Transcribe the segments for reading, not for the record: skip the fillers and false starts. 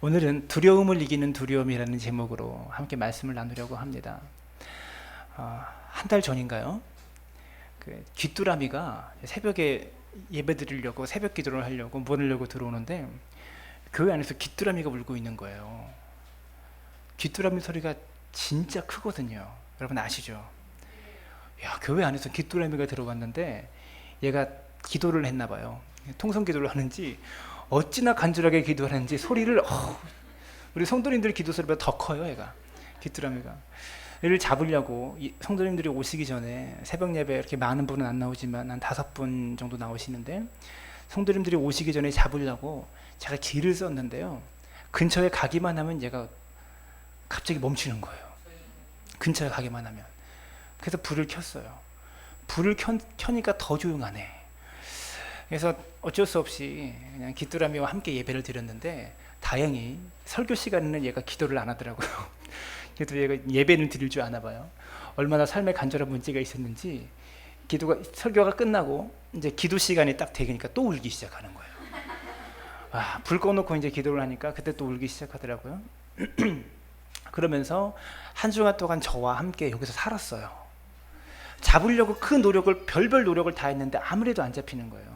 오늘은 두려움을 이기는 두려움이라는 제목으로 함께 말씀을 나누려고 합니다. 한 달 전인가요? 귀뚜라미가 새벽에 예배 드리려고 새벽 기도를 하려고 문을 열고 들어오는데 교회 안에서 귀뚜라미가 울고 있는 거예요. 귀뚜라미 소리가 진짜 크거든요. 여러분 아시죠? 야, 교회 안에서 귀뚜라미가 들어왔는데 얘가 기도를 했나 봐요. 통성 기도를 하는지 어찌나 간절하게 기도하는지 소리를 우리 성도님들 기도 소리보다 더 커요. 얘가 귀뚜라미가 얘를 잡으려고 성도님들이 오시기 전에 새벽 예배 이렇게 많은 분은 안 나오지만 한 5분 정도 나오시는데 성도님들이 오시기 전에 잡으려고 제가 길을 썼는데요, 근처에 가기만 하면 얘가 갑자기 멈추는 거예요. 근처에 가기만 하면. 그래서 불을 켰어요. 불을 켜니까 더 조용하네. 그래서 어쩔 수 없이 그냥 귀뚜라미와 함께 예배를 드렸는데 다행히 설교 시간에는 얘가 기도를 안 하더라고요. 그래도 얘가 예배는 드릴 줄 아나 봐요. 얼마나 삶에 간절한 문제가 있었는지 설교가 끝나고 이제 기도 시간이 딱 되니까 또 울기 시작하는 거예요. 불 꺼놓고 이제 기도를 하니까 그때 또 울기 시작하더라고요. 그러면서 한 주간 동안 저와 함께 여기서 살았어요. 잡으려고 큰 노력을 별별 노력을 다 했는데 아무래도 안 잡히는 거예요.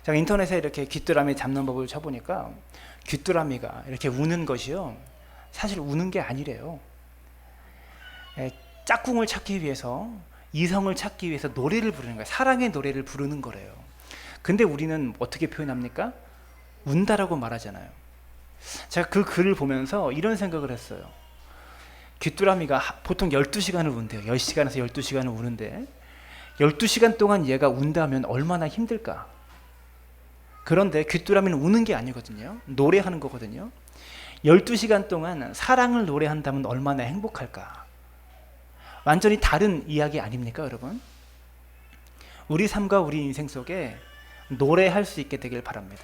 제가 인터넷에 이렇게 귀뚜라미 잡는 법을 쳐보니까 귀뚜라미가 이렇게 우는 것이요, 사실 우는 게 아니래요. 짝꿍을 찾기 위해서, 이성을 찾기 위해서 노래를 부르는 거예요. 사랑의 노래를 부르는 거래요. 근데 우리는 어떻게 표현합니까? 운다라고 말하잖아요. 제가 그 글을 보면서 이런 생각을 했어요. 귀뚜라미가 보통 12시간을 운대요. 10시간에서 12시간을 우는데 12시간 동안 얘가 운다면 얼마나 힘들까? 그런데 귀뚜라미는 우는 게 아니거든요. 노래하는 거거든요. 12시간 동안 사랑을 노래한다면 얼마나 행복할까? 완전히 다른 이야기 아닙니까, 여러분? 우리 삶과 우리 인생 속에 노래할 수 있게 되길 바랍니다.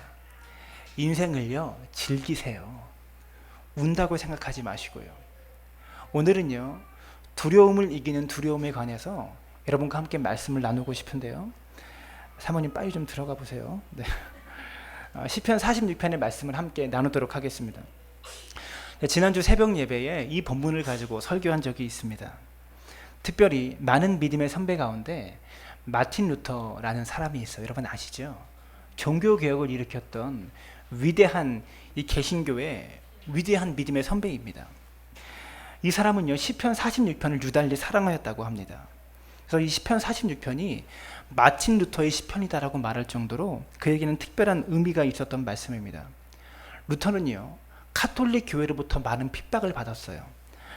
인생을요, 즐기세요. 운다고 생각하지 마시고요. 오늘은요, 두려움을 이기는 두려움에 관해서 여러분과 함께 말씀을 나누고 싶은데요. 사모님 빨리 좀 들어가 보세요. 네. 시편 46편의 말씀을 함께 나누도록 하겠습니다. 지난주 새벽 예배에 이 본문을 가지고 설교한 적이 있습니다. 특별히 많은 믿음의 선배 가운데 마틴 루터라는 사람이 있어요. 여러분 아시죠? 종교개혁을 일으켰던 위대한 이 개신교의 위대한 믿음의 선배입니다. 이 사람은요, 시편 46편을 유달리 사랑하였다고 합니다. 그래서 이 시편 46편이 마틴 루터의 시편이다라고 말할 정도로 그에게는 특별한 의미가 있었던 말씀입니다. 루터는요, 카톨릭 교회로부터 많은 핍박을 받았어요.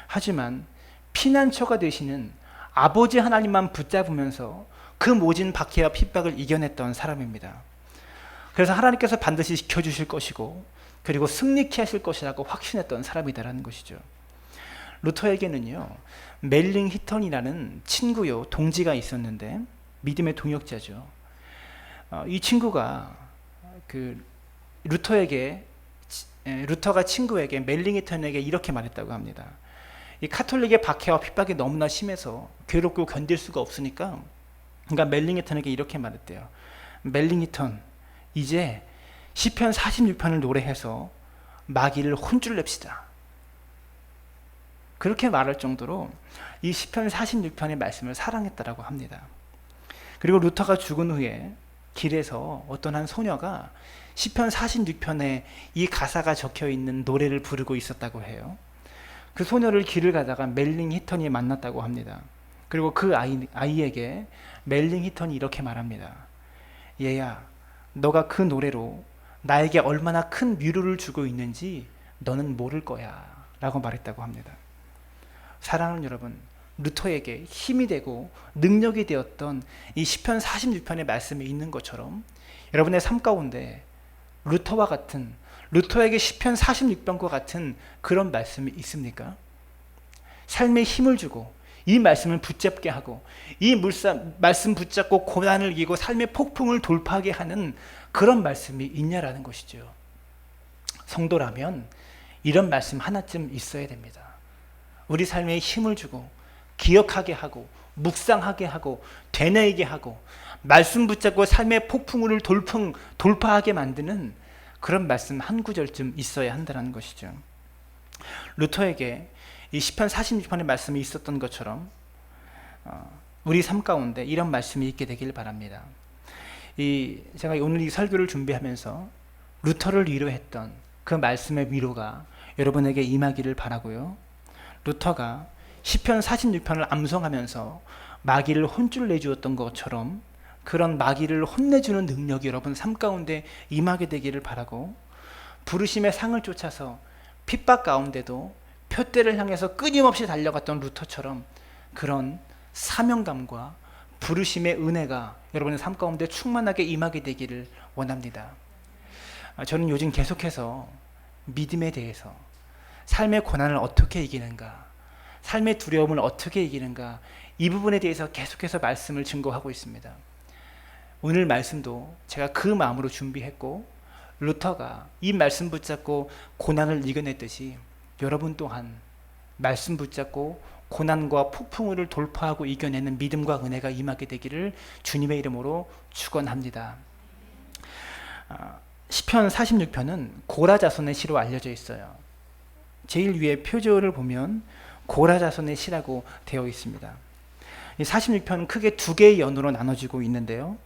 하지만 피난처가 되시는 아버지 하나님만 붙잡으면서 그 모진 박해와 핍박을 이겨냈던 사람입니다. 그래서 하나님께서 반드시 지켜주실 것이고 그리고 승리케 하실 것이라고 확신했던 사람이다라는 것이죠. 루터에게는요, 멜링 히턴이라는 친구요, 동지가 있었는데 믿음의 동역자죠. 이 친구가 루터가 친구에게, 멜링 히턴에게 이렇게 말했다고 합니다. 이 카톨릭의 박해와 핍박이 너무나 심해서 괴롭고 견딜 수가 없으니까, 그러니까 멜링 히턴에게 이렇게 말했대요. 멜링 히턴, 이제 시편 46편을 노래해서 마귀를 혼쭐 냅시다. 그렇게 말할 정도로 이 시편 46편의 말씀을 사랑했다라고 합니다. 그리고 루터가 죽은 후에 길에서 어떤 한 소녀가 시편 46편에 이 가사가 적혀있는 노래를 부르고 있었다고 해요. 그 소녀를 길을 가다가 멜링 히턴이 만났다고 합니다. 그리고 그 아이에게 멜링 히턴이 이렇게 말합니다. 얘야, 너가 그 노래로 나에게 얼마나 큰 위로를 주고 있는지 너는 모를 거야 라고 말했다고 합니다. 사랑하는 여러분, 루터에게 힘이 되고 능력이 되었던 이 시편 46편의 말씀이 있는 것처럼 여러분의 삶 가운데 루터에게 시편 46편과 같은 그런 말씀이 있습니까? 삶에 힘을 주고 이 말씀을 붙잡게 하고 이 말씀 붙잡고 고난을 이기고 삶의 폭풍을 돌파하게 하는 그런 말씀이 있냐라는 것이죠. 성도라면 이런 말씀 하나쯤 있어야 됩니다. 우리 삶에 힘을 주고 기억하게 하고 묵상하게 하고 되뇌이게 하고 말씀 붙잡고 삶의 폭풍우를 돌파하게 만드는 그런 말씀 한 구절쯤 있어야 한다는 것이죠. 루터에게 이 시편 46편의 말씀이 있었던 것처럼 우리 삶 가운데 이런 말씀이 있게 되길 바랍니다. 제가 오늘 이 설교를 준비하면서 루터를 위로했던 그 말씀의 위로가 여러분에게 임하기를 바라고요. 루터가 시편 46편을 암송하면서 마귀를 혼쭐 내주었던 것처럼 그런 마귀를 혼내주는 능력이 여러분 삶 가운데 임하게 되기를 바라고, 부르심의 상을 쫓아서 핍박 가운데도 표대를 향해서 끊임없이 달려갔던 루터처럼 그런 사명감과 부르심의 은혜가 여러분의 삶 가운데 충만하게 임하게 되기를 원합니다. 저는 요즘 계속해서 믿음에 대해서, 삶의 고난을 어떻게 이기는가, 삶의 두려움을 어떻게 이기는가, 이 부분에 대해서 계속해서 말씀을 증거하고 있습니다. 오늘 말씀도 제가 그 마음으로 준비했고, 루터가 이 말씀 붙잡고 고난을 이겨냈듯이 여러분 또한 말씀 붙잡고 고난과 폭풍우를 돌파하고 이겨내는 믿음과 은혜가 임하게 되기를 주님의 이름으로 축원합니다. 시편 46편은 고라자손의 시로 알려져 있어요. 제일 위에 표절을 보면 고라자손의 시라고 되어 있습니다. 이 46편은 크게 두 개의 연으로 나눠지고 있는데요.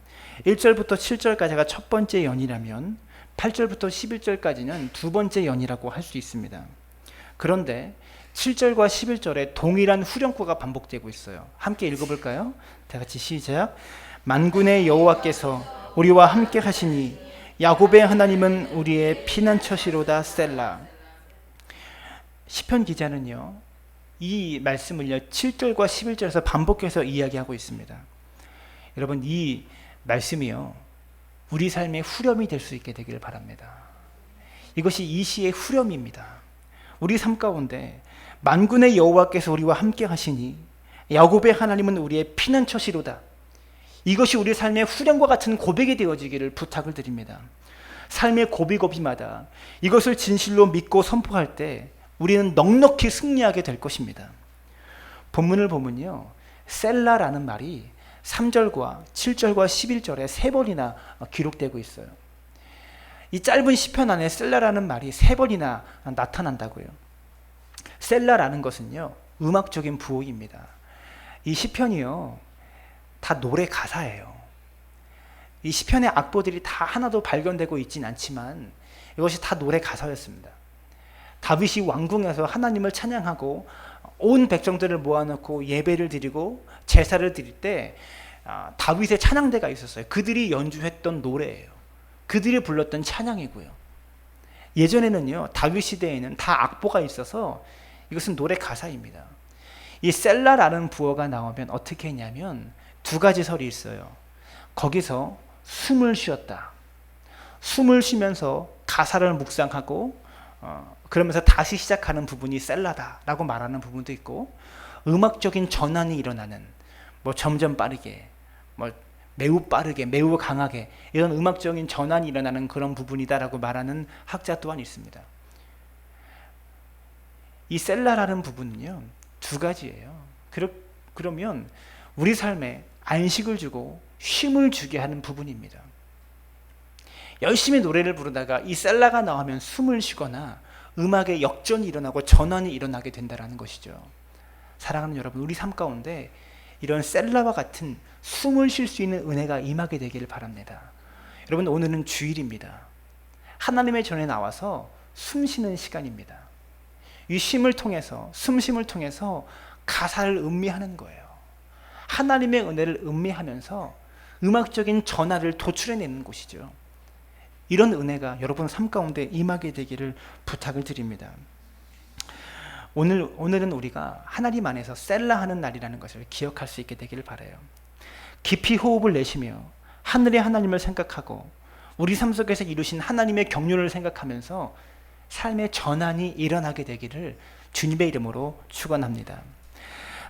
1절부터 7절까지가 첫 번째 연이라면 8절부터 11절까지는 두 번째 연이라고 할 수 있습니다. 그런데 7절과 11절에 동일한 후렴구가 반복되고 있어요. 함께 읽어볼까요? 다 같이 시작. 만군의 여호와께서 우리와 함께 하시니 야곱의 하나님은 우리의 피난처시로다 셀라. 시편 기자는요, 이 말씀을요 7절과 11절에서 반복해서 이야기하고 있습니다. 여러분, 이 말씀이요 우리 삶의 후렴이 될 수 있게 되기를 바랍니다. 이것이 이 시의 후렴입니다. 우리 삶 가운데 만군의 여호와께서 우리와 함께 하시니 야곱의 하나님은 우리의 피난처시로다. 이것이 우리 삶의 후렴과 같은 고백이 되어지기를 부탁을 드립니다. 삶의 고비고비마다 이것을 진실로 믿고 선포할 때 우리는 넉넉히 승리하게 될 것입니다. 본문을 보면요, 셀라라는 말이 3절과 7절과 11절에 3번이나 기록되고 있어요. 이 짧은 시편 안에 셀라라는 말이 3번이나 나타난다고요. 셀라라는 것은요 음악적인 부호입니다. 이 시편이요 다 노래 가사예요. 이 시편의 악보들이 다 하나도 발견되고 있진 않지만 이것이 다 노래 가사였습니다. 다윗이 왕궁에서 하나님을 찬양하고 온 백성들을 모아놓고 예배를 드리고 제사를 드릴 때 다윗의 찬양대가 있었어요. 그들이 연주했던 노래예요. 그들이 불렀던 찬양이고요. 예전에는요 다윗 시대에는 다 악보가 있어서 이것은 노래 가사입니다. 이 셀라라는 부어가 나오면 어떻게 했냐면 두 가지 설이 있어요. 거기서 숨을 쉬었다. 숨을 쉬면서 가사를 묵상하고 그러면서 다시 시작하는 부분이 셀라다라고 말하는 부분도 있고, 음악적인 전환이 일어나는, 점점 빠르게, 매우 빠르게, 매우 강하게 이런 음악적인 전환이 일어나는 그런 부분이다라고 말하는 학자 또한 있습니다. 이 셀라라는 부분은요 두 가지예요. 그러면 우리 삶에 안식을 주고 쉼을 주게 하는 부분입니다. 열심히 노래를 부르다가 이 셀라가 나오면 숨을 쉬거나 음악의 역전이 일어나고 전환이 일어나게 된다는 것이죠. 사랑하는 여러분, 우리 삶 가운데 이런 셀라와 같은 숨을 쉴 수 있는 은혜가 임하게 되기를 바랍니다. 여러분, 오늘은 주일입니다. 하나님의 전에 나와서 숨 쉬는 시간입니다. 이 쉼을 통해서, 숨쉼을 통해서 가사를 음미하는 거예요. 하나님의 은혜를 음미하면서 음악적인 전화를 도출해내는 곳이죠. 이런 은혜가 여러분 삶 가운데 임하게 되기를 부탁을 드립니다. 오늘은 우리가 하나님 안에서 셀라하는 날이라는 것을 기억할 수 있게 되기를 바라요. 깊이 호흡을 내쉬며 하늘의 하나님을 생각하고 우리 삶 속에서 이루신 하나님의 경륜을 생각하면서 삶의 전환이 일어나게 되기를 주님의 이름으로 축원합니다.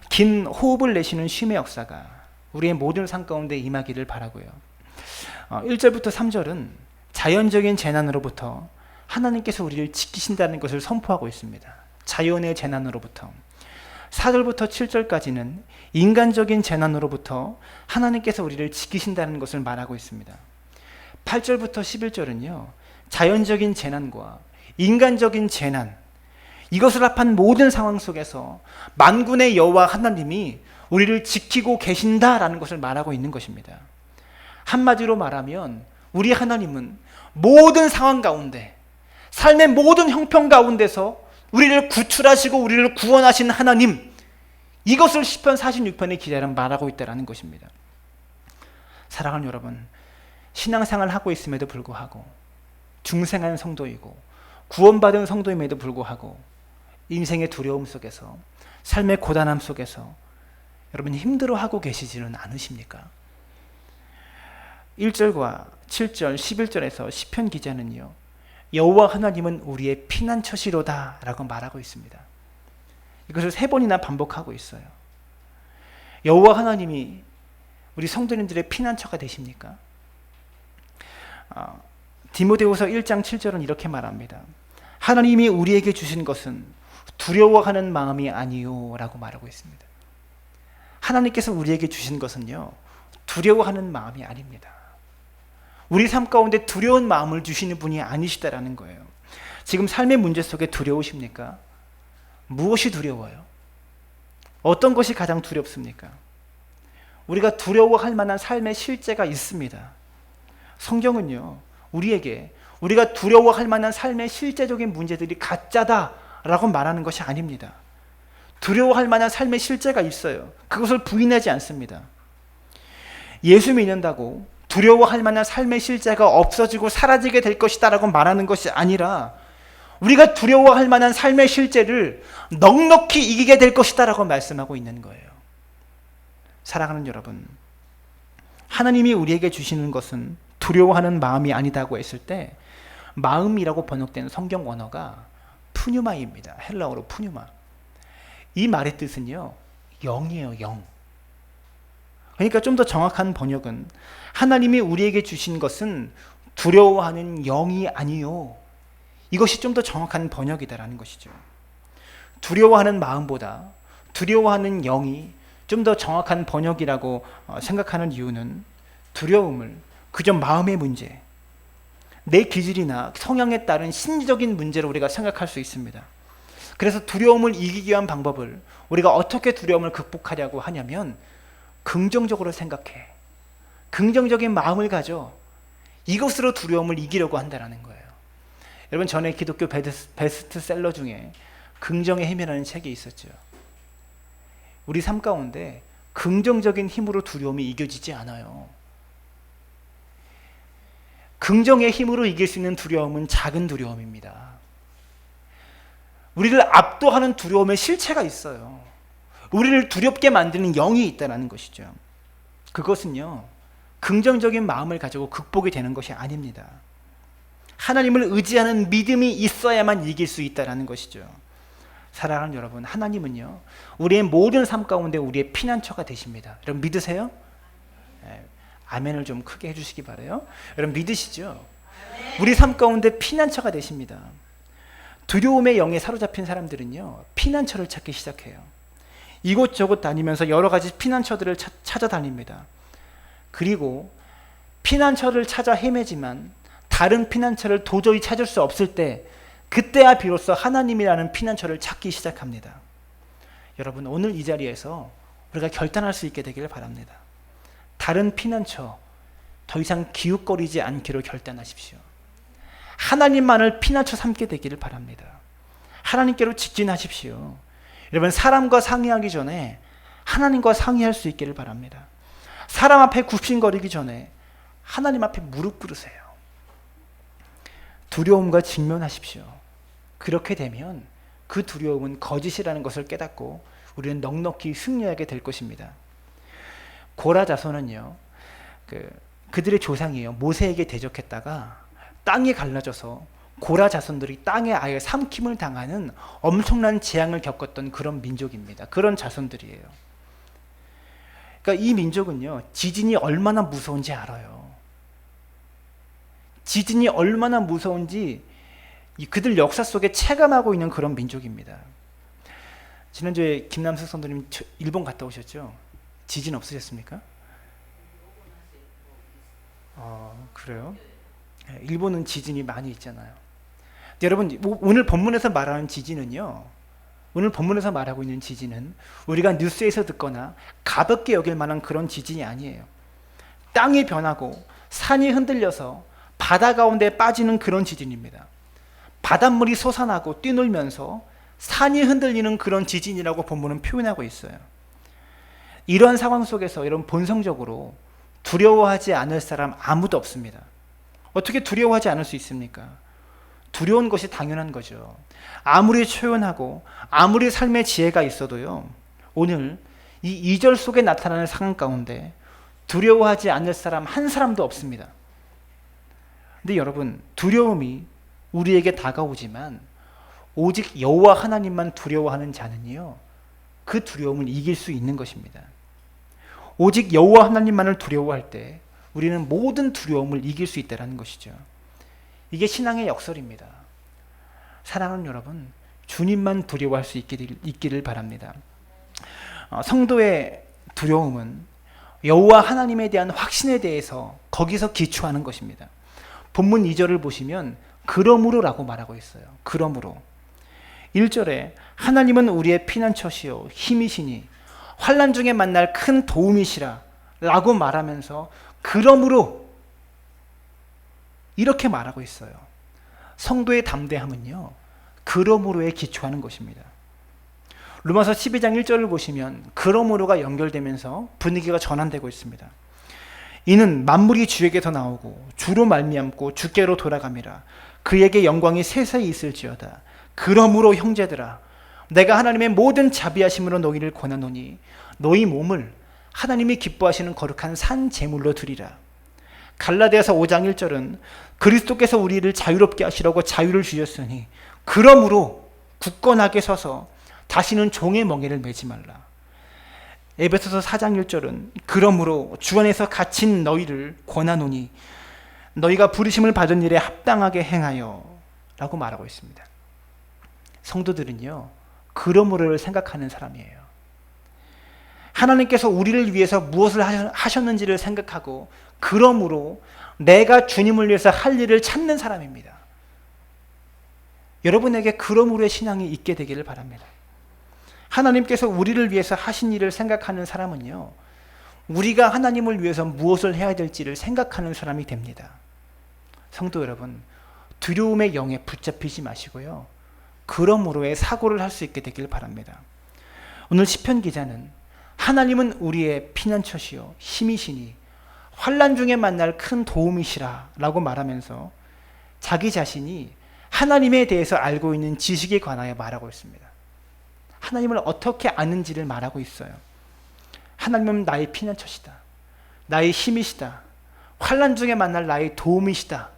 긴 호흡을 내쉬는 쉼의 역사가 우리의 모든 삶 가운데 임하기를 바라고요. 1절부터 3절은 자연적인 재난으로부터 하나님께서 우리를 지키신다는 것을 선포하고 있습니다. 자연의 재난으로부터. 4절부터 7절까지는 인간적인 재난으로부터 하나님께서 우리를 지키신다는 것을 말하고 있습니다. 8절부터 11절은요 자연적인 재난과 인간적인 재난, 이것을 합한 모든 상황 속에서 만군의 여호와 하나님이 우리를 지키고 계신다라는 것을 말하고 있는 것입니다. 한마디로 말하면 우리 하나님은 모든 상황 가운데, 삶의 모든 형편 가운데서 우리를 구출하시고 우리를 구원하신 하나님, 이것을 시편 46편의 기자는 말하고 있다는 것입니다. 사랑하는 여러분, 신앙생활을 하고 있음에도 불구하고, 중생한 성도이고 구원받은 성도임에도 불구하고 인생의 두려움 속에서, 삶의 고단함 속에서 여러분 힘들어하고 계시지는 않으십니까? 1절과 7절, 11절에서 시편 기자는요, 여호와 하나님은 우리의 피난처시로다 라고 말하고 있습니다. 이것을 3번이나 반복하고 있어요. 여호와 하나님이 우리 성도님들의 피난처가 되십니까? 디모데후서 1장 7절은 이렇게 말합니다. 하나님이 우리에게 주신 것은 두려워하는 마음이 아니요 라고 말하고 있습니다. 하나님께서 우리에게 주신 것은요, 두려워하는 마음이 아닙니다. 우리 삶 가운데 두려운 마음을 주시는 분이 아니시다라는 거예요. 지금 삶의 문제 속에 두려우십니까? 무엇이 두려워요? 어떤 것이 가장 두렵습니까? 우리가 두려워할 만한 삶의 실제가 있습니다. 성경은요, 우리에게 우리가 두려워할 만한 삶의 실제적인 문제들이 가짜다라고 말하는 것이 아닙니다. 두려워할 만한 삶의 실제가 있어요. 그것을 부인하지 않습니다. 예수 믿는다고 두려워할 만한 삶의 실제가 없어지고 사라지게 될 것이다 라고 말하는 것이 아니라, 우리가 두려워할 만한 삶의 실제를 넉넉히 이기게 될 것이다 라고 말씀하고 있는 거예요. 사랑하는 여러분, 하나님이 우리에게 주시는 것은 두려워하는 마음이 아니다고 했을 때, 마음이라고 번역된 성경 원어가 푸뉴마입니다. 헬라어로 푸뉴마. 이 말의 뜻은요, 영이에요, 영. 그러니까 좀 더 정확한 번역은, 하나님이 우리에게 주신 것은 두려워하는 영이 아니요, 이것이 좀 더 정확한 번역이다라는 것이죠. 두려워하는 마음보다 두려워하는 영이 좀 더 정확한 번역이라고 생각하는 이유는, 두려움을 그저 마음의 문제, 내 기질이나 성향에 따른 심리적인 문제로 우리가 생각할 수 있습니다. 그래서 두려움을 이기기 위한 방법을, 우리가 어떻게 두려움을 극복하려고 하냐면, 긍정적으로 생각해, 긍정적인 마음을 가져, 이것으로 두려움을 이기려고 한다는 거예요. 여러분, 전에 기독교 베스트셀러 중에 긍정의 힘이라는 책이 있었죠. 우리 삶 가운데 긍정적인 힘으로 두려움이 이겨지지 않아요. 긍정의 힘으로 이길 수 있는 두려움은 작은 두려움입니다. 우리를 압도하는 두려움의 실체가 있어요. 우리를 두렵게 만드는 영이 있다는 것이죠. 그것은요, 긍정적인 마음을 가지고 극복이 되는 것이 아닙니다. 하나님을 의지하는 믿음이 있어야만 이길 수 있다는 것이죠. 사랑하는 여러분, 하나님은요, 우리의 모든 삶 가운데 우리의 피난처가 되십니다. 여러분 믿으세요? 네, 아멘을 좀 크게 해주시기 바라요. 여러분 믿으시죠? 우리 삶 가운데 피난처가 되십니다. 두려움의 영에 사로잡힌 사람들은요, 피난처를 찾기 시작해요. 이곳저곳 다니면서 여러 가지 피난처들을 찾아다닙니다. 그리고 피난처를 찾아 헤매지만 다른 피난처를 도저히 찾을 수 없을 때, 그때야 비로소 하나님이라는 피난처를 찾기 시작합니다. 여러분, 오늘 이 자리에서 우리가 결단할 수 있게 되기를 바랍니다. 다른 피난처 더 이상 기웃거리지 않기로 결단하십시오. 하나님만을 피난처 삼게 되기를 바랍니다. 하나님께로 직진하십시오. 여러분, 사람과 상의하기 전에 하나님과 상의할 수 있기를 바랍니다. 사람 앞에 굽신거리기 전에 하나님 앞에 무릎 꿇으세요. 두려움과 직면하십시오. 그렇게 되면 그 두려움은 거짓이라는 것을 깨닫고 우리는 넉넉히 승리하게 될 것입니다. 고라 자손은요, 그들의 조상이에요. 모세에게 대적했다가 땅이 갈라져서 고라 자손들이 땅에 아예 삼킴을 당하는 엄청난 재앙을 겪었던 그런 민족입니다. 그런 자손들이에요. 그러니까 이 민족은요, 지진이 얼마나 무서운지 알아요. 지진이 얼마나 무서운지 그들 역사 속에 체감하고 있는 그런 민족입니다. 지난주에 김남석 선도님 일본 갔다 오셨죠? 지진 없으셨습니까? 그래요? 일본은 지진이 많이 있잖아요. 여러분, 오늘 본문에서 말하는 지진은요, 오늘 본문에서 말하고 있는 지진은 우리가 뉴스에서 듣거나 가볍게 여길 만한 그런 지진이 아니에요. 땅이 변하고 산이 흔들려서 바다 가운데 빠지는 그런 지진입니다. 바닷물이 솟아나고 뛰놀면서 산이 흔들리는 그런 지진이라고 본문은 표현하고 있어요. 이러한 상황 속에서 여러분, 본성적으로 두려워하지 않을 사람 아무도 없습니다. 어떻게 두려워하지 않을 수 있습니까? 두려운 것이 당연한 거죠. 아무리 초연하고 아무리 삶의 지혜가 있어도요, 오늘 이 2절 속에 나타나는 상황 가운데 두려워하지 않을 사람 한 사람도 없습니다. 근데 여러분, 두려움이 우리에게 다가오지만 오직 여호와 하나님만 두려워하는 자는요, 그 두려움을 이길 수 있는 것입니다. 오직 여호와 하나님만을 두려워할 때 우리는 모든 두려움을 이길 수 있다는 것이죠. 이게 신앙의 역설입니다. 사랑하는 여러분, 주님만 두려워할 수 있기를 바랍니다. 성도의 두려움은 여호와 하나님에 대한 확신에 대해서 거기서 기초하는 것입니다. 본문 2절을 보시면 그러므로라고 말하고 있어요. 그러므로 1절에 하나님은 우리의 피난처시요 힘이시니 환난 중에 만날 큰 도움이시라 라고 말하면서 그러므로 이렇게 말하고 있어요. 성도의 담대함은요, 그러므로에 기초하는 것입니다. 로마서 12장 1절을 보시면 그러므로가 연결되면서 분위기가 전환되고 있습니다. 이는 만물이 주에게서 나오고 주로 말미암고 주께로 돌아감이라. 그에게 영광이 세세히 있을지어다. 그러므로 형제들아, 내가 하나님의 모든 자비하심으로 너희를 권하노니 너희 몸을 하나님이 기뻐하시는 거룩한 산 제물로 드리라. 갈라디아서 5장 1절은 그리스도께서 우리를 자유롭게 하시려고 자유를 주셨으니 그러므로 굳건하게 서서 다시는 종의 멍에를 매지 말라. 에베소서 4장 1절은 그러므로 주 안에서 갇힌 너희를 권하노니 너희가 부르심을 받은 일에 합당하게 행하여 라고 말하고 있습니다. 성도들은요, 그러므로를 생각하는 사람이에요. 하나님께서 우리를 위해서 무엇을 하셨는지를 생각하고 그러므로 내가 주님을 위해서 할 일을 찾는 사람입니다. 여러분에게 그러므로의 신앙이 있게 되기를 바랍니다. 하나님께서 우리를 위해서 하신 일을 생각하는 사람은요, 우리가 하나님을 위해서 무엇을 해야 될지를 생각하는 사람이 됩니다. 성도 여러분, 두려움의 영에 붙잡히지 마시고요, 그러므로의 사고를 할 수 있게 되길 바랍니다. 오늘 시편 기자는 하나님은 우리의 피난처시요 힘이시니 환난 중에 만날 큰 도움이시라 라고 말하면서 자기 자신이 하나님에 대해서 알고 있는 지식에 관하여 말하고 있습니다. 하나님을 어떻게 아는지를 말하고 있어요. 하나님은 나의 피난처시다. 나의 힘이시다. 환난 중에 만날 나의 도움이시다.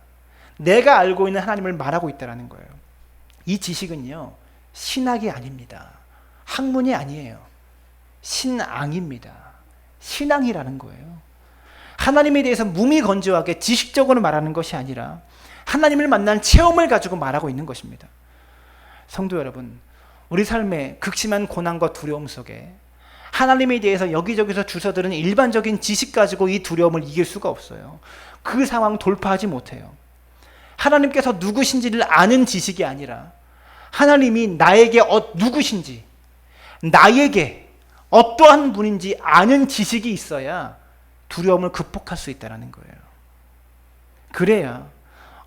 내가 알고 있는 하나님을 말하고 있다는 거예요. 이 지식은요, 신학이 아닙니다. 학문이 아니에요. 신앙입니다. 신앙이라는 거예요. 하나님에 대해서 무미건조하게 지식적으로 말하는 것이 아니라 하나님을 만난 체험을 가지고 말하고 있는 것입니다. 성도 여러분, 우리 삶의 극심한 고난과 두려움 속에 하나님에 대해서 여기저기서 주워들은 일반적인 지식 가지고 이 두려움을 이길 수가 없어요. 그 상황 돌파하지 못해요. 하나님께서 누구신지를 아는 지식이 아니라 하나님이 나에게 누구신지, 나에게 어떠한 분인지 아는 지식이 있어야 두려움을 극복할 수 있다는 거예요. 그래야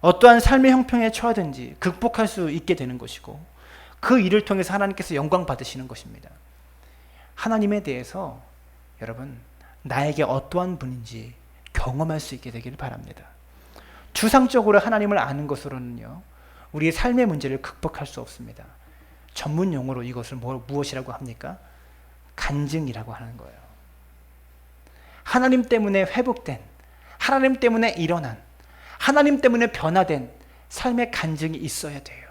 어떠한 삶의 형편에 처하든지 극복할 수 있게 되는 것이고 그 일을 통해서 하나님께서 영광 받으시는 것입니다. 하나님에 대해서 여러분, 나에게 어떠한 분인지 경험할 수 있게 되기를 바랍니다. 추상적으로 하나님을 아는 것으로는요, 우리의 삶의 문제를 극복할 수 없습니다. 전문 용어로 이것을 무엇이라고 합니까? 간증이라고 하는 거예요. 하나님 때문에 회복된, 하나님 때문에 일어난, 하나님 때문에 변화된 삶의 간증이 있어야 돼요.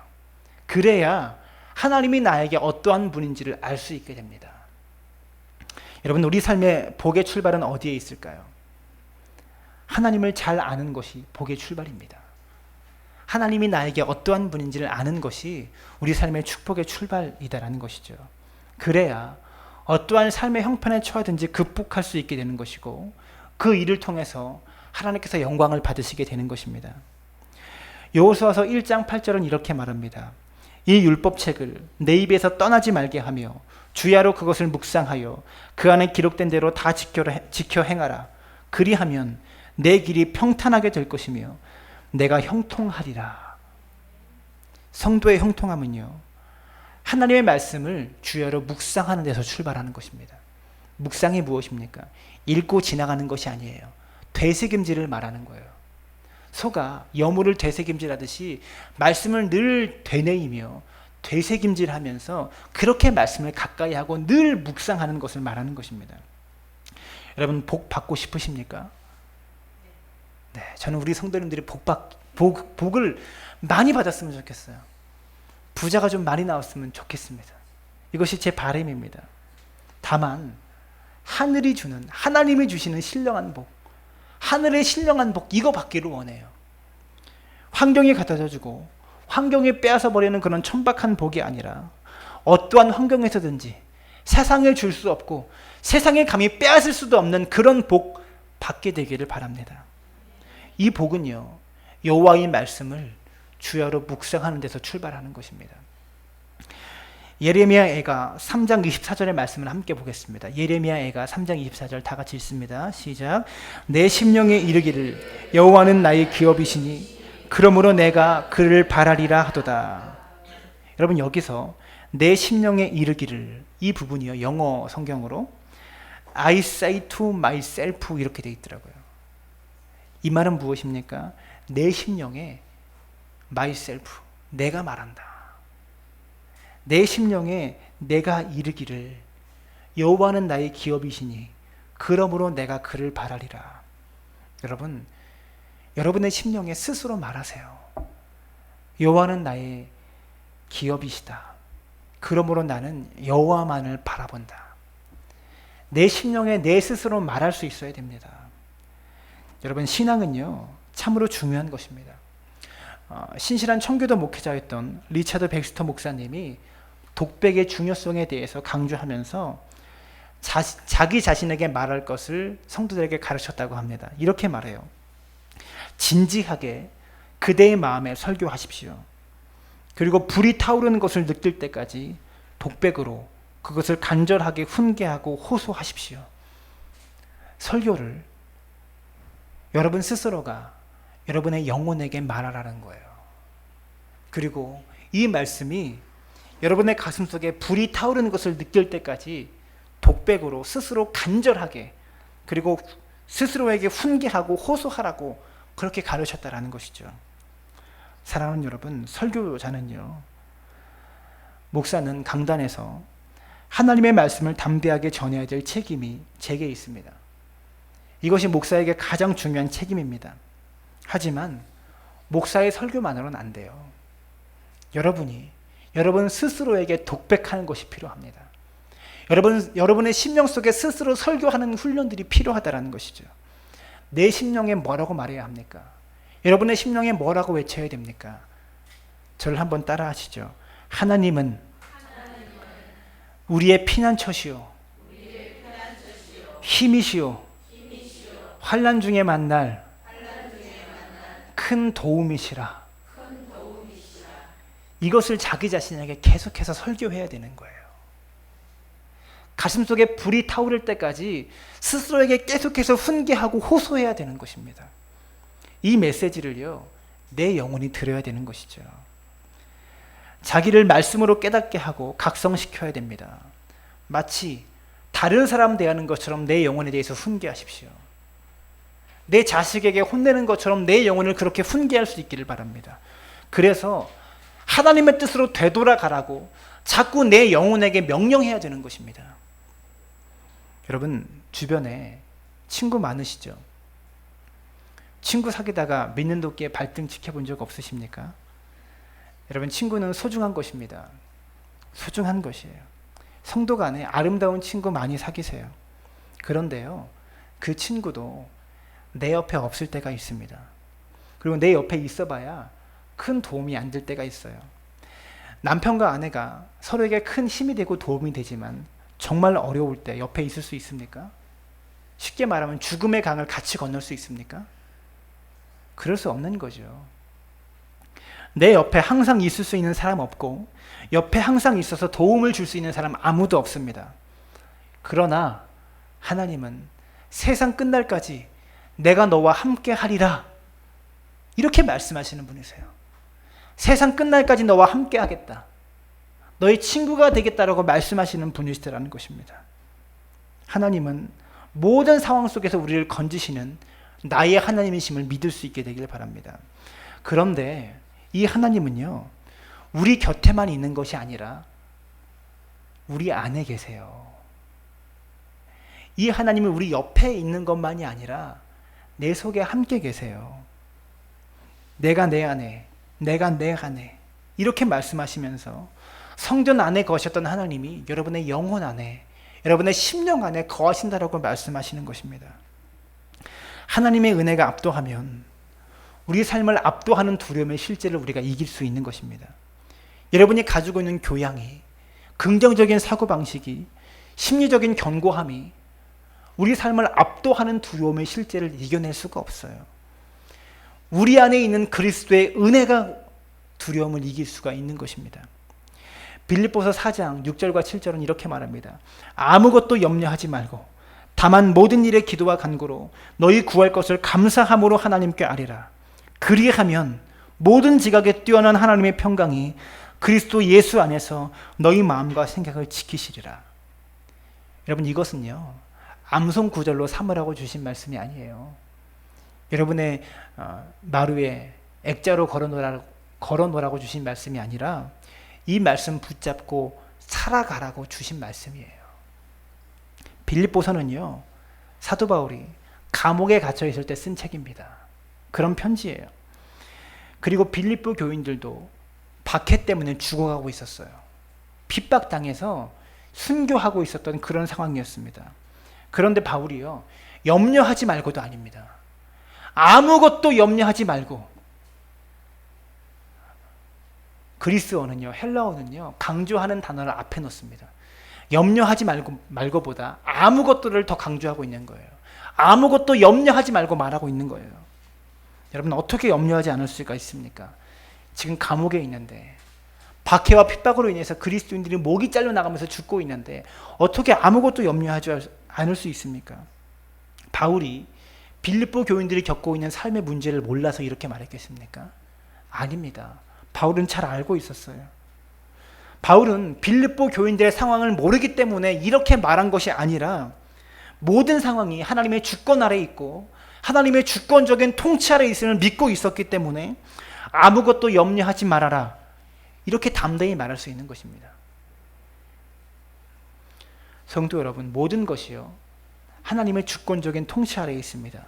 그래야 하나님이 나에게 어떠한 분인지를 알 수 있게 됩니다. 여러분, 우리 삶의 복의 출발은 어디에 있을까요? 하나님을 잘 아는 것이 복의 출발입니다. 하나님이 나에게 어떠한 분인지를 아는 것이 우리 삶의 축복의 출발이다라는 것이죠. 그래야 어떠한 삶의 형편에 처하든지 극복할 수 있게 되는 것이고 그 일을 통해서 하나님께서 영광을 받으시게 되는 것입니다. 여호수아서 1장 8절은 이렇게 말합니다. 이 율법책을 내 입에서 떠나지 말게 하며 주야로 그것을 묵상하여 그 안에 기록된 대로 다 지켜 행하라. 그리하면 내 길이 평탄하게 될 것이며 내가 형통하리라. 성도의 형통함은요, 하나님의 말씀을 주야로 묵상하는 데서 출발하는 것입니다. 묵상이 무엇입니까? 읽고 지나가는 것이 아니에요. 되새김질을 말하는 거예요. 소가 여물을 되새김질하듯이 말씀을 늘 되뇌이며 되새김질하면서 그렇게 말씀을 가까이 하고 늘 묵상하는 것을 말하는 것입니다. 여러분, 복 받고 싶으십니까? 네, 저는 우리 성도님들이 복을 많이 받았으면 좋겠어요. 부자가 좀 많이 나왔으면 좋겠습니다. 이것이 제 바람입니다. 다만 하늘이 주는, 하나님이 주시는 신령한 복, 하늘의 신령한 복, 이거 받기를 원해요. 환경이 갖다줘 주고 환경이 빼앗아 버리는 그런 천박한 복이 아니라 어떠한 환경에서든지 세상에 줄 수 없고 세상에 감히 빼앗을 수도 없는 그런 복 받게 되기를 바랍니다. 이 복은요, 여호와의 말씀을 주야로 묵상하는 데서 출발하는 것입니다. 예레미야 애가 3장 24절의 말씀을 함께 보겠습니다. 예레미야 애가 3장 24절 다 같이 읽습니다. 시작. 내 심령에 이르기를 여호와는 나의 기업이시니 그러므로 내가 그를 바라리라 하도다. 여러분, 여기서 내 심령에 이르기를, 이 부분이요, 영어 성경으로 I say to myself 이렇게 되어 있더라고요. 이 말은 무엇입니까? 내 심령에 myself, 내가 말한다. 내 심령에 내가 이르기를 여호와는 나의 기업이시니 그러므로 내가 그를 바라리라. 여러분, 여러분의 심령에 스스로 말하세요. 여호와는 나의 기업이시다. 그러므로 나는 여호와만을 바라본다. 내 심령에 내 스스로 말할 수 있어야 됩니다. 여러분, 신앙은요, 참으로 중요한 것입니다. 신실한 청교도 목회자였던 리차드 백스터 목사님이 독백의 중요성에 대해서 강조하면서 자기 자신에게 말할 것을 성도들에게 가르쳤다고 합니다. 이렇게 말해요. 진지하게 그대의 마음에 설교하십시오. 그리고 불이 타오르는 것을 느낄 때까지 독백으로 그것을 간절하게 훈계하고 호소하십시오. 설교를 여러분 스스로가 여러분의 영혼에게 말하라는 거예요. 그리고 이 말씀이 여러분의 가슴속에 불이 타오르는 것을 느낄 때까지 독백으로 스스로 간절하게, 그리고 스스로에게 훈계하고 호소하라고 그렇게 가르쳤다라는 것이죠. 사랑하는 여러분, 설교자는요, 목사는 강단에서 하나님의 말씀을 담대하게 전해야 될 책임이 제게 있습니다. 이것이 목사에게 가장 중요한 책임입니다. 하지만 목사의 설교만으로는 안 돼요. 여러분 스스로에게 독백하는 것이 필요합니다. 여러분의 심령 속에 스스로 설교하는 훈련들이 필요하다는 것이죠. 내 심령에 뭐라고 말해야 합니까? 여러분의 심령에 뭐라고 외쳐야 됩니까? 저를 한번 따라 하시죠. 하나님은 우리의 피난처시오, 힘이시오, 환난 중에 만날 큰 도움이시라. 이것을 자기 자신에게 계속해서 설교해야 되는 거예요. 가슴속에 불이 타오를 때까지 스스로에게 계속해서 훈계하고 호소해야 되는 것입니다. 이 메시지를요, 내 영혼이 들어야 되는 것이죠. 자기를 말씀으로 깨닫게 하고 각성시켜야 됩니다. 마치 다른 사람 대하는 것처럼 내 영혼에 대해서 훈계하십시오. 내 자식에게 혼내는 것처럼 내 영혼을 그렇게 훈계할 수 있기를 바랍니다. 그래서 하나님의 뜻으로 되돌아가라고 자꾸 내 영혼에게 명령해야 되는 것입니다. 여러분, 주변에 친구 많으시죠? 친구 사귀다가 믿는 도끼에 발등 지켜본 적 없으십니까? 여러분, 친구는 소중한 것입니다. 소중한 것이에요. 성도 간에 아름다운 친구 많이 사귀세요. 그런데요, 그 친구도 내 옆에 없을 때가 있습니다. 그리고 내 옆에 있어봐야 큰 도움이 안 될 때가 있어요. 남편과 아내가 서로에게 큰 힘이 되고 도움이 되지만 정말 어려울 때 옆에 있을 수 있습니까? 쉽게 말하면 죽음의 강을 같이 건널 수 있습니까? 그럴 수 없는 거죠. 내 옆에 항상 있을 수 있는 사람 없고 옆에 항상 있어서 도움을 줄 수 있는 사람 아무도 없습니다. 그러나 하나님은 세상 끝날까지 내가 너와 함께 하리라 이렇게 말씀하시는 분이세요. 세상 끝날까지 너와 함께 하겠다, 너의 친구가 되겠다라고 말씀하시는 분이시라는 것입니다. 하나님은 모든 상황 속에서 우리를 건지시는 나의 하나님이심을 믿을 수 있게 되길 바랍니다. 그런데 이 하나님은요, 우리 곁에만 있는 것이 아니라 우리 안에 계세요. 이 하나님은 우리 옆에 있는 것만이 아니라 내 속에 함께 계세요. 내가 내 안에, 내가 내 안에 이렇게 말씀하시면서 성전 안에 거하셨던 하나님이 여러분의 영혼 안에, 여러분의 심령 안에 거하신다라고 말씀하시는 것입니다. 하나님의 은혜가 압도하면 우리 삶을 압도하는 두려움의 실제를 우리가 이길 수 있는 것입니다. 여러분이 가지고 있는 교양이, 긍정적인 사고방식이, 심리적인 견고함이 우리 삶을 압도하는 두려움의 실제를 이겨낼 수가 없어요. 우리 안에 있는 그리스도의 은혜가 두려움을 이길 수가 있는 것입니다. 빌립보서 4장 6절과 7절은 이렇게 말합니다. 아무것도 염려하지 말고 다만 모든 일에 기도와 간구로 너희 구할 것을 감사함으로 하나님께 아뢰라. 그리하면 모든 지각에 뛰어난 하나님의 평강이 그리스도 예수 안에서 너희 마음과 생각을 지키시리라. 여러분, 이것은요 암송 구절로 삼으라고 주신 말씀이 아니에요. 여러분의 마루에 액자로 걸어놓으라고 주신 말씀이 아니라 이 말씀 붙잡고 살아가라고 주신 말씀이에요. 빌립보서는요 사도 바울이 감옥에 갇혀 있을 때 쓴 책입니다. 그런 편지예요. 그리고 빌립보 교인들도 박해 때문에 죽어가고 있었어요. 핍박당해서 순교하고 있었던 그런 상황이었습니다. 그런데 바울이요 염려하지 말고도 아닙니다. 아무것도 염려하지 말고, 그리스어는요 헬라어는요 강조하는 단어를 앞에 놓습니다. 염려하지 말고보다 아무것도를 더 강조하고 있는 거예요. 아무것도 염려하지 말고 말하고 있는 거예요. 여러분, 어떻게 염려하지 않을 수가 있습니까? 지금 감옥에 있는데, 박해와 핍박으로 인해서 그리스도인들이 목이 잘려나가면서 죽고 있는데 어떻게 아무것도 염려하지 않을 수 있습니까? 바울이 빌립보 교인들이 겪고 있는 삶의 문제를 몰라서 이렇게 말했겠습니까? 아닙니다. 바울은 잘 알고 있었어요. 바울은 빌립보 교인들의 상황을 모르기 때문에 이렇게 말한 것이 아니라 모든 상황이 하나님의 주권 아래에 있고 하나님의 주권적인 통치 아래에 있음을 믿고 있었기 때문에 아무것도 염려하지 말아라 이렇게 담대히 말할 수 있는 것입니다. 성도 여러분, 모든 것이요 하나님의 주권적인 통치 아래에 있습니다.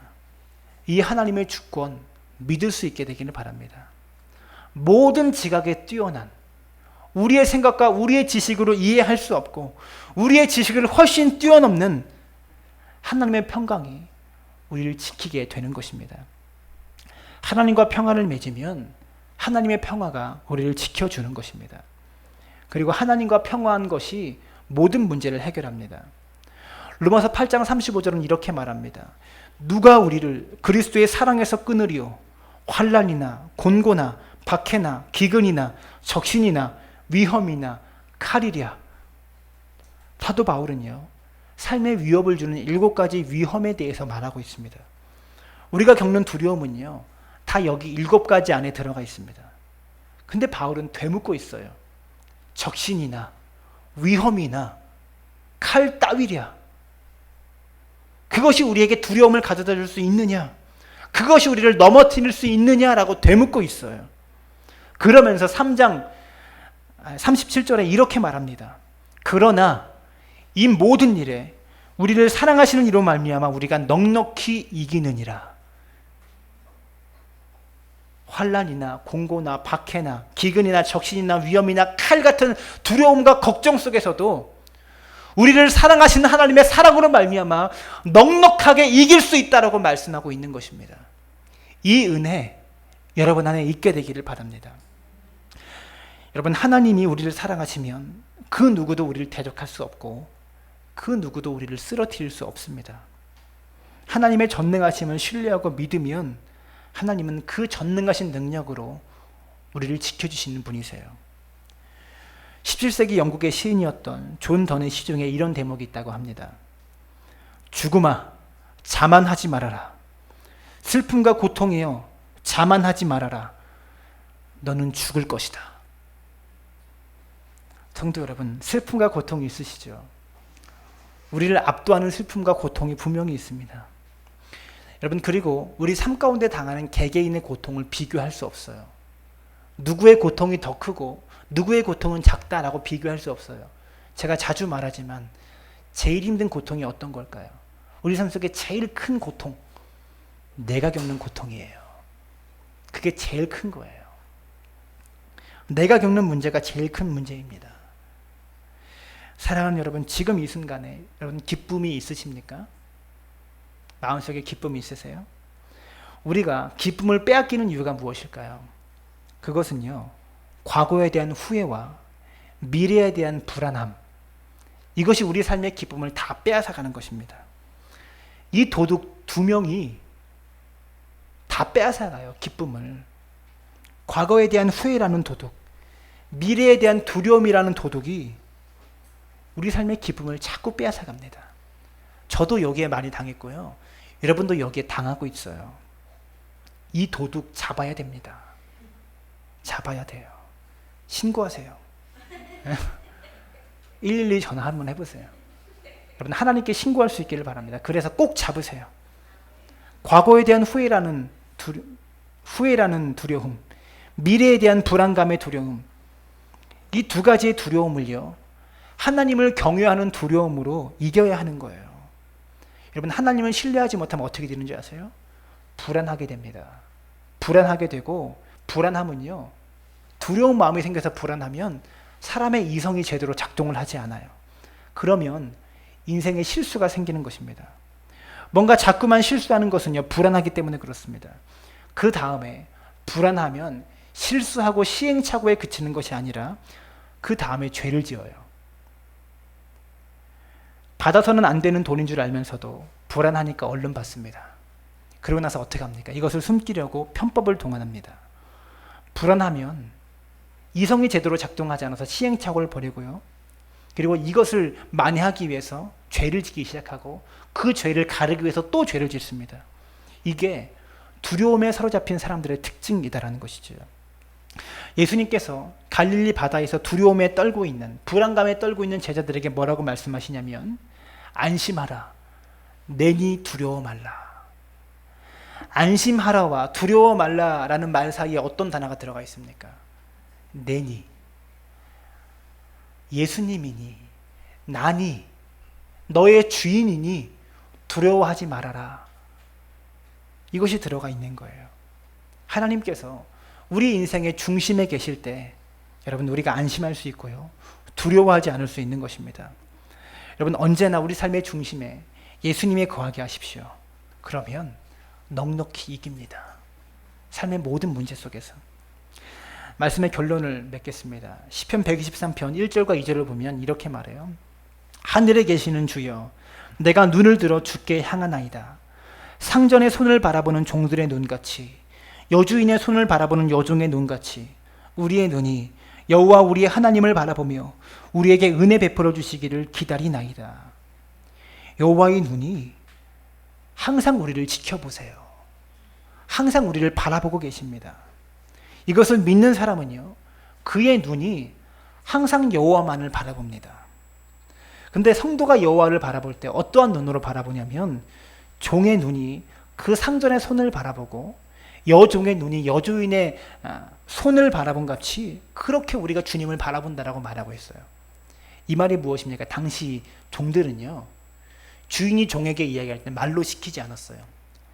이 하나님의 주권 믿을 수 있게 되기를 바랍니다. 모든 지각에 뛰어난, 우리의 생각과 우리의 지식으로 이해할 수 없고 우리의 지식을 훨씬 뛰어넘는 하나님의 평강이 우리를 지키게 되는 것입니다. 하나님과 평화를 맺으면 하나님의 평화가 우리를 지켜주는 것입니다. 그리고 하나님과 평화한 것이 모든 문제를 해결합니다. 로마서 8장 35절은 이렇게 말합니다. 누가 우리를 그리스도의 사랑에서 끊으리요? 환난이나 곤고나 박해나 기근이나 적신이나 위험이나 칼이랴. 사도 바울은요 삶의 위협을 주는 7가지 위험에 대해서 말하고 있습니다. 우리가 겪는 두려움은요 다 여기 7가지 안에 들어가 있습니다. 근데 바울은 되묻고 있어요. 적신이나 위험이나 칼 따위랴. 그것이 우리에게 두려움을 가져다 줄 수 있느냐? 그것이 우리를 넘어뜨릴 수 있느냐라고 되묻고 있어요. 그러면서 3장 37절에 이렇게 말합니다. 그러나 이 모든 일에 우리를 사랑하시는 이로 말미암아 우리가 넉넉히 이기느니라. 환난이나 공고나 박해나 기근이나 적신이나 위험이나 칼 같은 두려움과 걱정 속에서도 우리를 사랑하시는 하나님의 사랑으로 말미암아 넉넉하게 이길 수 있다라고 말씀하고 있는 것입니다. 이 은혜 여러분 안에 있게 되기를 바랍니다. 여러분, 하나님이 우리를 사랑하시면 그 누구도 우리를 대적할 수 없고 그 누구도 우리를 쓰러뜨릴 수 없습니다. 하나님의 전능하심을 신뢰하고 믿으면 하나님은 그 전능하신 능력으로 우리를 지켜주시는 분이세요. 17세기 영국의 시인이었던 존 더네 시 중에 이런 대목이 있다고 합니다. 죽음아, 자만하지 말아라. 슬픔과 고통이여, 자만하지 말아라. 너는 죽을 것이다. 성도 여러분, 슬픔과 고통이 있으시죠? 우리를 압도하는 슬픔과 고통이 분명히 있습니다. 여러분, 그리고 우리 삶 가운데 당하는 개개인의 고통을 비교할 수 없어요. 누구의 고통이 더 크고 누구의 고통은 작다라고 비교할 수 없어요. 제가 자주 말하지만 제일 힘든 고통이 어떤 걸까요? 우리 삶 속에 제일 큰 고통, 내가 겪는 고통이에요. 그게 제일 큰 거예요. 내가 겪는 문제가 제일 큰 문제입니다. 사랑하는 여러분, 지금 이 순간에 여러분 기쁨이 있으십니까? 마음속에 기쁨이 있으세요? 우리가 기쁨을 빼앗기는 이유가 무엇일까요? 그것은요, 과거에 대한 후회와 미래에 대한 불안함, 이것이 우리 삶의 기쁨을 다 빼앗아가는 것입니다. 이 도둑 두 명이 다 빼앗아가요, 기쁨을. 과거에 대한 후회라는 도둑, 미래에 대한 두려움이라는 도둑이 우리 삶의 기쁨을 자꾸 빼앗아갑니다. 저도 여기에 많이 당했고요. 여러분도 여기에 당하고 있어요. 이 도둑 잡아야 됩니다. 잡아야 돼요. 신고하세요. 112 전화 한번 해보세요. 여러분, 하나님께 신고할 수 있기를 바랍니다. 그래서 꼭 잡으세요. 과거에 대한 후회라는 두려움, 미래에 대한 불안감의 두려움, 이 두 가지의 두려움을요, 하나님을 경외하는 두려움으로 이겨야 하는 거예요. 여러분, 하나님을 신뢰하지 못하면 어떻게 되는지 아세요? 불안하게 됩니다. 불안하게 되고, 불안함은요, 두려운 마음이 생겨서 불안하면 사람의 이성이 제대로 작동을 하지 않아요. 그러면 인생에 실수가 생기는 것입니다. 뭔가 자꾸만 실수하는 것은요, 불안하기 때문에 그렇습니다. 그 다음에 불안하면 실수하고 시행착오에 그치는 것이 아니라 그 다음에 죄를 지어요. 받아서는 안 되는 돈인 줄 알면서도 불안하니까 얼른 받습니다. 그러고 나서 어떻게 합니까? 이것을 숨기려고 편법을 동원합니다. 불안하면 이성이 제대로 작동하지 않아서 시행착오를 벌이고요. 그리고 이것을 만회하기 위해서 죄를 짓기 시작하고 그 죄를 가르기 위해서 또 죄를 짓습니다. 이게 두려움에 사로잡힌 사람들의 특징이다라는 것이죠. 예수님께서 갈릴리 바다에서 두려움에 떨고 있는, 불안감에 떨고 있는 제자들에게 뭐라고 말씀하시냐면, 안심하라, 내니 두려워 말라. 안심하라와 두려워 말라라는 말 사이에 어떤 단어가 들어가 있습니까? 내니, 예수님이니, 나니, 너의 주인이니 두려워하지 말아라. 이것이 들어가 있는 거예요. 하나님께서 우리 인생의 중심에 계실 때 여러분, 우리가 안심할 수 있고요, 두려워하지 않을 수 있는 것입니다. 여러분, 언제나 우리 삶의 중심에 예수님이 거하게 하십시오. 그러면 넉넉히 이깁니다. 삶의 모든 문제 속에서. 말씀의 결론을 맺겠습니다. 시편 123편 1절과 2절을 보면 이렇게 말해요. 하늘에 계시는 주여, 내가 눈을 들어 주께 향하나이다. 상전의 손을 바라보는 종들의 눈같이, 여주인의 손을 바라보는 여종의 눈같이 우리의 눈이 여호와 우리의 하나님을 바라보며 우리에게 은혜 베풀어 주시기를 기다리나이다. 여호와의 눈이 항상 우리를 지켜보세요. 항상 우리를 바라보고 계십니다. 이것을 믿는 사람은요, 그의 눈이 항상 여호와만을 바라봅니다. 근데 성도가 여호와를 바라볼 때 어떠한 눈으로 바라보냐면, 종의 눈이 그 상전의 손을 바라보고 여종의 눈이 여주인의 손을 바라본 같이 그렇게 우리가 주님을 바라본다라고 말하고 있어요. 이 말이 무엇입니까? 당시 종들은요, 주인이 종에게 이야기할 때 말로 시키지 않았어요.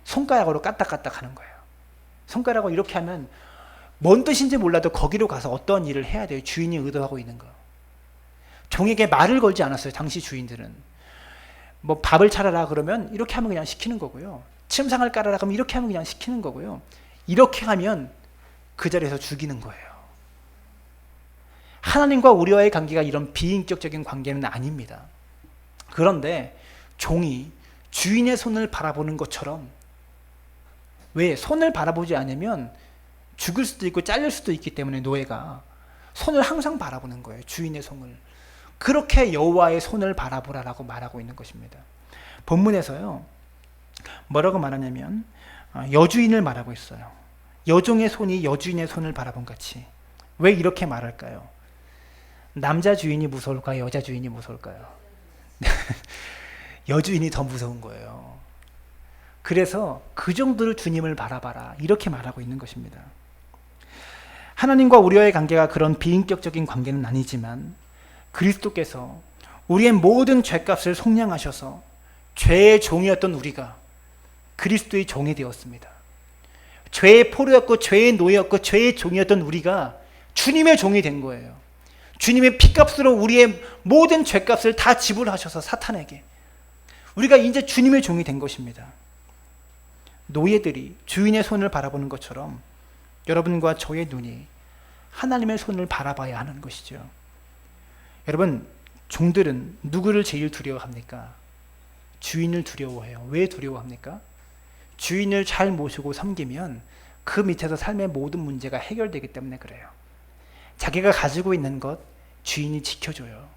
손가락으로 까딱까딱 하는 거예요. 손가락으로 이렇게 하면 뭔 뜻인지 몰라도 거기로 가서 어떤 일을 해야 돼요. 주인이 의도하고 있는 거. 종에게 말을 걸지 않았어요. 당시 주인들은. 뭐 밥을 차려라 그러면 이렇게 하면 그냥 시키는 거고요. 침상을 깔아라 그러면 이렇게 하면 그냥 시키는 거고요. 이렇게 하면 그 자리에서 죽이는 거예요. 하나님과 우리와의 관계가 이런 비인격적인 관계는 아닙니다. 그런데 종이 주인의 손을 바라보는 것처럼, 왜 손을 바라보지 않으면 죽을 수도 있고 잘릴 수도 있기 때문에 노예가 손을 항상 바라보는 거예요. 주인의 손을. 그렇게 여호와의 손을 바라보라라고 말하고 있는 것입니다. 본문에서요, 뭐라고 말하냐면 여주인을 말하고 있어요. 여종의 손이 여주인의 손을 바라본 같이. 왜 이렇게 말할까요? 남자 주인이 무서울까요? 여자 주인이 무서울까요? 여주인이 더 무서운 거예요. 그래서 그 정도로 주님을 바라봐라, 이렇게 말하고 있는 것입니다. 하나님과 우리와의 관계가 그런 비인격적인 관계는 아니지만 그리스도께서 우리의 모든 죄값을 속량하셔서 죄의 종이었던 우리가 그리스도의 종이 되었습니다. 죄의 포로였고 죄의 노예였고 죄의 종이었던 우리가 주님의 종이 된 거예요. 주님의 피값으로 우리의 모든 죄값을 다 지불하셔서 사탄에게 우리가 이제 주님의 종이 된 것입니다. 노예들이 주인의 손을 바라보는 것처럼 여러분과 저의 눈이 하나님의 손을 바라봐야 하는 것이죠. 여러분, 종들은 누구를 제일 두려워합니까? 주인을 두려워해요. 왜 두려워합니까? 주인을 잘 모시고 섬기면 그 밑에서 삶의 모든 문제가 해결되기 때문에 그래요. 자기가 가지고 있는 것 주인이 지켜줘요.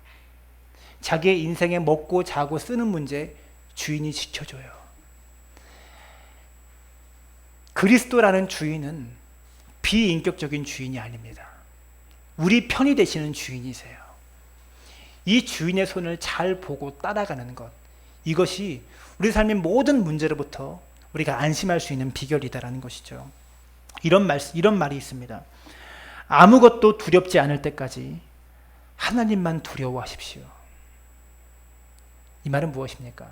자기의 인생에 먹고 자고 쓰는 문제 주인이 지켜줘요. 그리스도라는 주인은 비인격적인 주인이 아닙니다. 우리 편이 되시는 주인이세요. 이 주인의 손을 잘 보고 따라가는 것, 이것이 우리 삶의 모든 문제로부터 우리가 안심할 수 있는 비결이다라는 것이죠. 이런 말이 있습니다. 아무것도 두렵지 않을 때까지 하나님만 두려워하십시오. 이 말은 무엇입니까?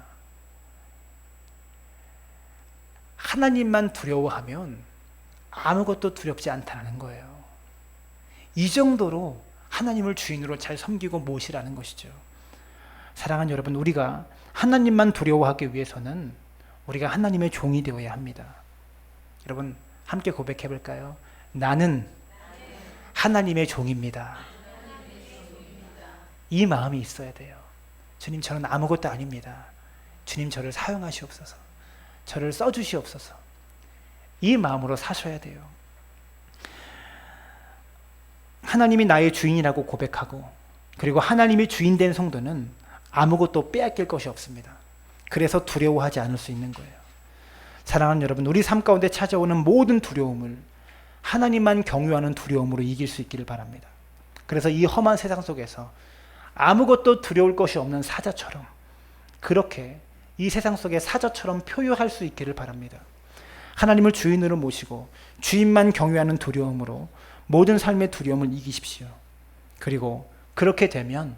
하나님만 두려워하면 아무것도 두렵지 않다는 거예요. 이 정도로 하나님을 주인으로 잘 섬기고 모시라는 것이죠. 사랑하는 여러분, 우리가 하나님만 두려워하기 위해서는 우리가 하나님의 종이 되어야 합니다. 여러분, 함께 고백해 볼까요? 나는 하나님의 종입니다. 이 마음이 있어야 돼요. 주님, 저는 아무것도 아닙니다. 주님, 저를 사용하시옵소서. 저를 써주시옵소서. 이 마음으로 사셔야 돼요. 하나님이 나의 주인이라고 고백하고, 그리고 하나님이 주인 된 성도는 아무것도 빼앗길 것이 없습니다. 그래서 두려워하지 않을 수 있는 거예요. 사랑하는 여러분, 우리 삶 가운데 찾아오는 모든 두려움을 하나님만 경유하는 두려움으로 이길 수 있기를 바랍니다. 그래서 이 험한 세상 속에서 아무것도 두려울 것이 없는 사자처럼, 그렇게 이 세상 속에 사자처럼 표효할 수 있기를 바랍니다. 하나님을 주인으로 모시고 주인만 경유하는 두려움으로 모든 삶의 두려움을 이기십시오. 그리고 그렇게 되면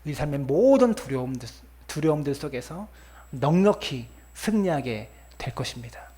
우리 삶의 모든 두려움들 속에서 넉넉히 승리하게 될 것입니다.